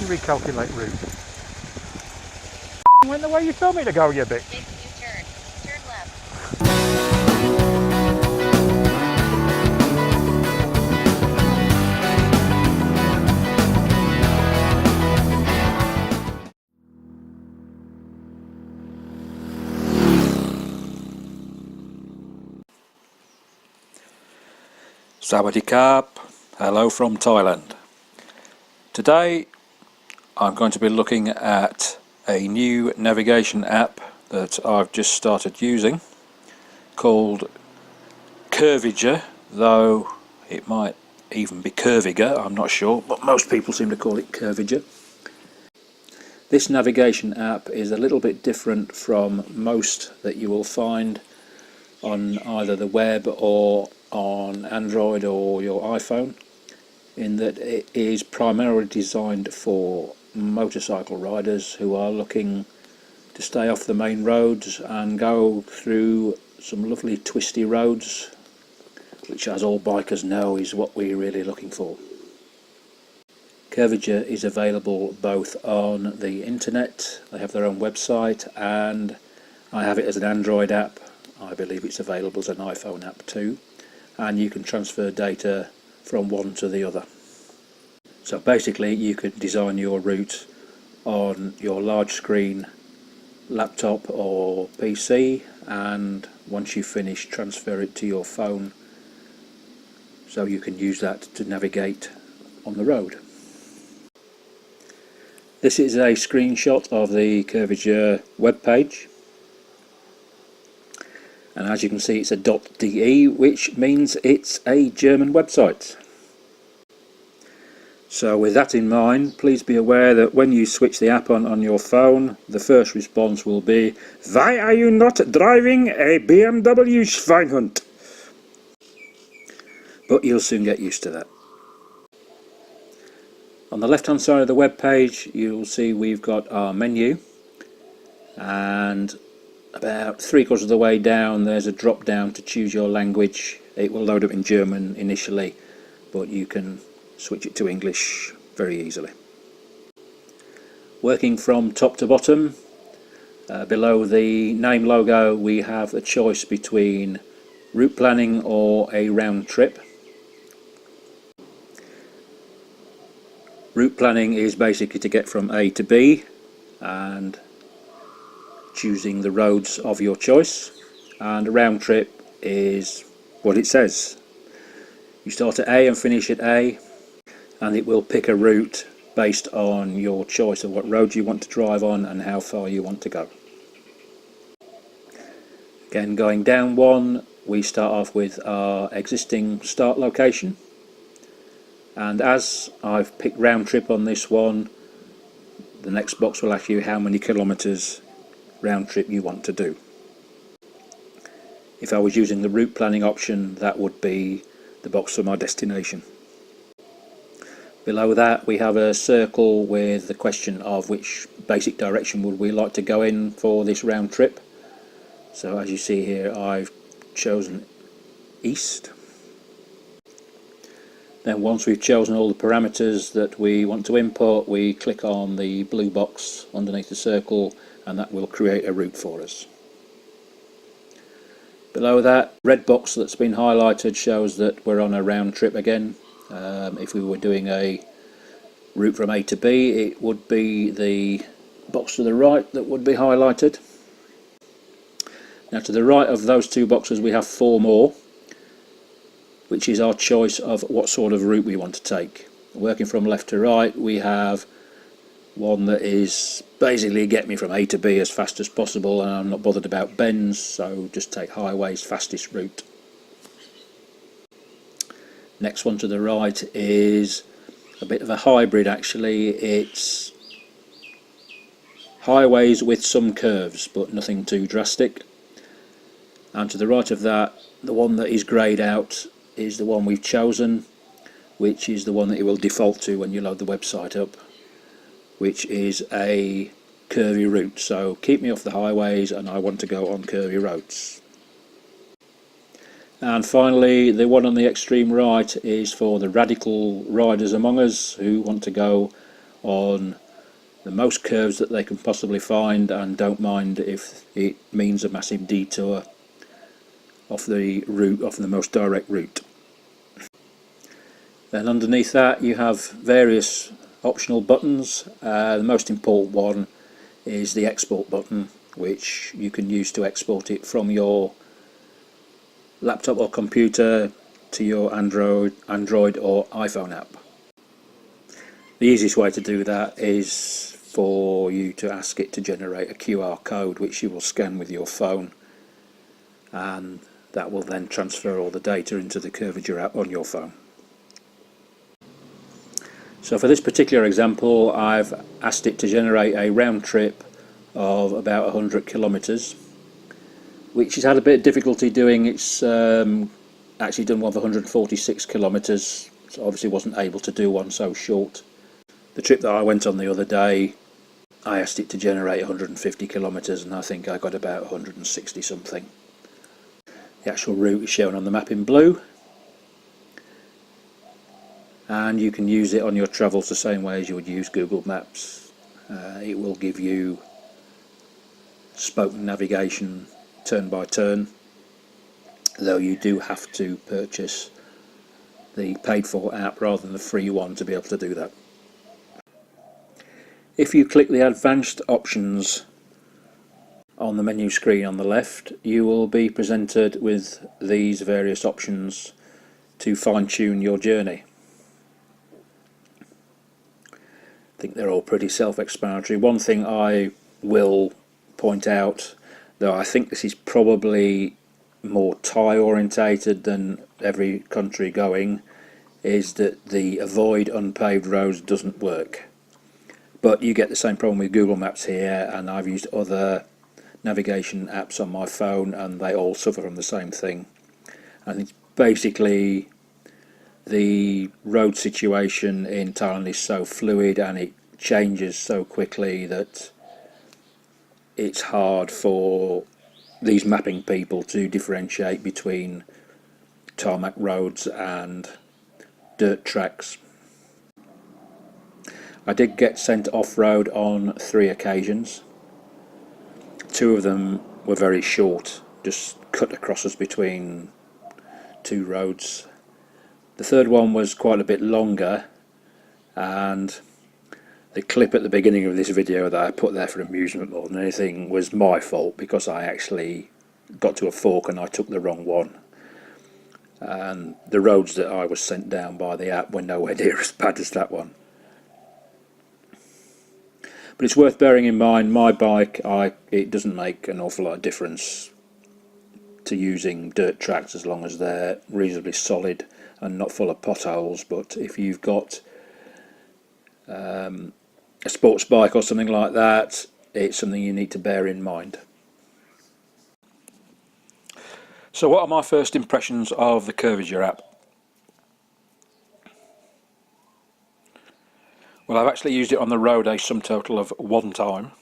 recalculate route. Went the way you told me to go, you bitch. Take a U-turn. Turn left. Sawadee Krap, hello from Thailand. Today I'm going to be looking at a new navigation app that I've just started using called Kurviger, though it might even be Kurviger, I'm not sure, but most people seem to call it Kurviger. This navigation app is a little bit different from most that you will find on either the web or on Android or your iPhone, in that it is primarily designed for motorcycle riders who are looking to stay off the main roads and go through some lovely twisty roads, which, as all bikers know, is what we're really looking for. Kurviger is available both on the internet, they have their own website, and I have it as an Android app. I believe it's available as an iPhone app too, and you can transfer data from one to the other. So basically you could design your route on your large screen laptop or PC, and once you finish, transfer it to your phone so you can use that to navigate on the road. This is a screenshot of the Kurviger web page, and as you can see it's a .de, which means it's a German website. So with that in mind, please be aware that when you switch the app on your phone, the first response will be, "Why are you not driving a BMW Schweinhund?" But you'll soon get used to that. On the left hand side of the web page you'll see we've got our menu, and about 3/4 of the way down there's a drop down to choose your language. It will load up in German initially, but you can switch it to English very easily. Working from top to bottom, below the name logo we have a choice between route planning or a round trip. Route planning is basically to get from A to B and choosing the roads of your choice, and a round trip is what it says. You start at A and finish at A, and it will pick a route based on your choice of what road you want to drive on and how far you want to go. Again, going down one, we start off with our existing start location, and as I've picked round trip on this one, the next box will ask you how many kilometres round trip you want to do. If I was using the route planning option, that would be the box for my destination. Below that we have a circle with the question of which basic direction would we like to go in for this round trip. So as you see here, I've chosen east. Then once we've chosen all the parameters that we want to input, we click on the blue box underneath the circle, and that will create a route for us. Below that, red box that's been highlighted shows that we're on a round trip again. If we were doing a route from A to B, it would be the box to the right that would be highlighted. Now to the right of those two boxes we have 4 more, which is our choice of what sort of route we want to take. Working from left to right, we have one that is basically get me from A to B as fast as possible, and I'm not bothered about bends, so just take highways, fastest route. Next one to the right is a bit of a hybrid actually. It's highways with some curves but nothing too drastic. And to the right of that, the one that is greyed out is the one we've chosen, which is the one that it will default to when you load the website up, which is a curvy route. So keep me off the highways and I want to go on curvy roads. And finally, the one on the extreme right is for the radical riders among us who want to go on the most curves that they can possibly find, and don't mind if it means a massive detour off the route, off the most direct route. Then underneath that you have various optional buttons. The most important one is the export button, which you can use to export it from your laptop or computer to your Android or iPhone app. The easiest way to do that is for you to ask it to generate a QR code which you will scan with your phone, and that will then transfer all the data into the Kurviger app on your phone. So for this particular example, I've asked it to generate a round trip of about 100 kilometres, which it's had a bit of difficulty doing. It's actually done one of 146 kilometres, so obviously wasn't able to do one so short. The trip that I went on the other day, I asked it to generate 150 kilometres and I think I got about 160 something. The actual route is shown on the map in blue, and you can use it on your travels the same way as you would use Google Maps. It will give you spoken navigation turn by turn, though you do have to purchase the paid for app rather than the free one to be able to do that. If you click the advanced options on the menu screen on the left, you will be presented with these various options to fine-tune your journey. I think they're all pretty self-explanatory. One thing I will point out, though I think this is probably more Thai orientated than every country going, is that the avoid unpaved roads doesn't work. But you get the same problem with Google Maps here, and I've used other navigation apps on my phone and they all suffer from the same thing. And it's basically the road situation in Thailand is so fluid and it changes so quickly that it's hard for these mapping people to differentiate between tarmac roads and dirt tracks. I did get sent off-road on 3 occasions. 2 of them were very short, just cut across us between 2 roads. The third one was quite a bit longer, and the clip at the beginning of this video that I put there for amusement more than anything was my fault, because I actually got to a fork and I took the wrong one. And the roads that I was sent down by the app were nowhere near as bad as that one. But it's worth bearing in mind, my bike, it doesn't make an awful lot of difference to using dirt tracks as long as they're reasonably solid and not full of potholes. But if you've got a sports bike or something like that, it's something you need to bear in mind. So what are my first impressions of the Kurviger app? Well, I've actually used it on the road a sum total of 1 time,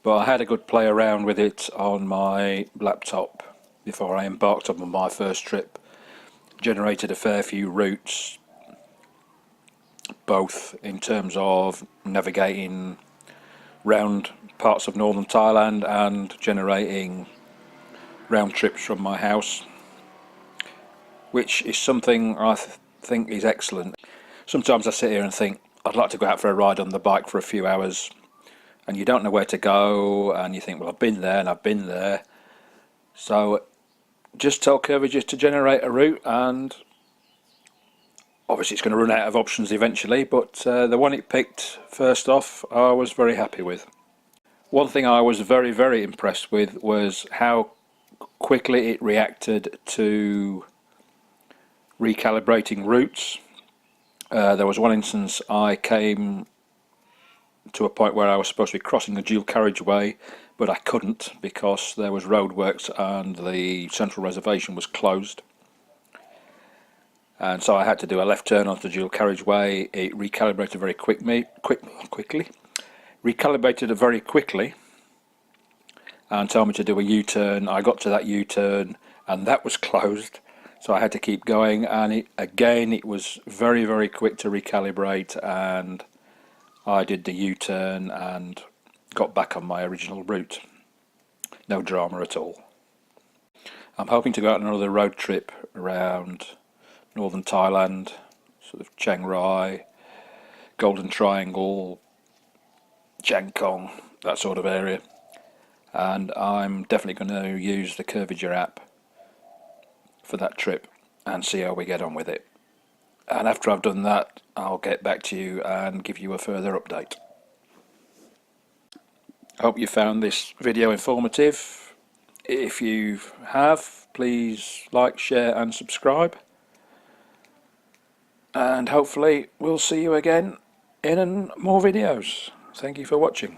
but I had a good play around with it on my laptop before I embarked on my first trip. Generated a fair few routes, both in terms of navigating round parts of northern Thailand and generating round trips from my house, which is something I think is excellent. Sometimes I sit here and think I'd like to go out for a ride on the bike for a few hours, and you don't know where to go, and you think, well, I've been there and I've been there. So just tell Kurviger to generate a route, and obviously it's going to run out of options eventually, but the one it picked first off I was very happy with. One thing I was very, very impressed with was how quickly it reacted to recalibrating routes. There was one instance I came to a point where I was supposed to be crossing a dual carriageway, but I couldn't because there was roadworks and the central reservation was closed. And so I had to do a left turn onto the dual carriageway. It recalibrated very quickly, and told me to do a U-turn. I got to that U-turn and that was closed, so I had to keep going, and it was very, very quick to recalibrate, and I did the U-turn and got back on my original route. No drama at all. I'm hoping to go out on another road trip around northern Thailand, sort of Chiang Rai, Golden Triangle, Chiang Kong, that sort of area. And I'm definitely going to use the Kurviger app for that trip and see how we get on with it. And after I've done that, I'll get back to you and give you a further update. I hope you found this video informative. If you have, please like, share and subscribe. And hopefully we'll see you again in more videos. Thank you for watching.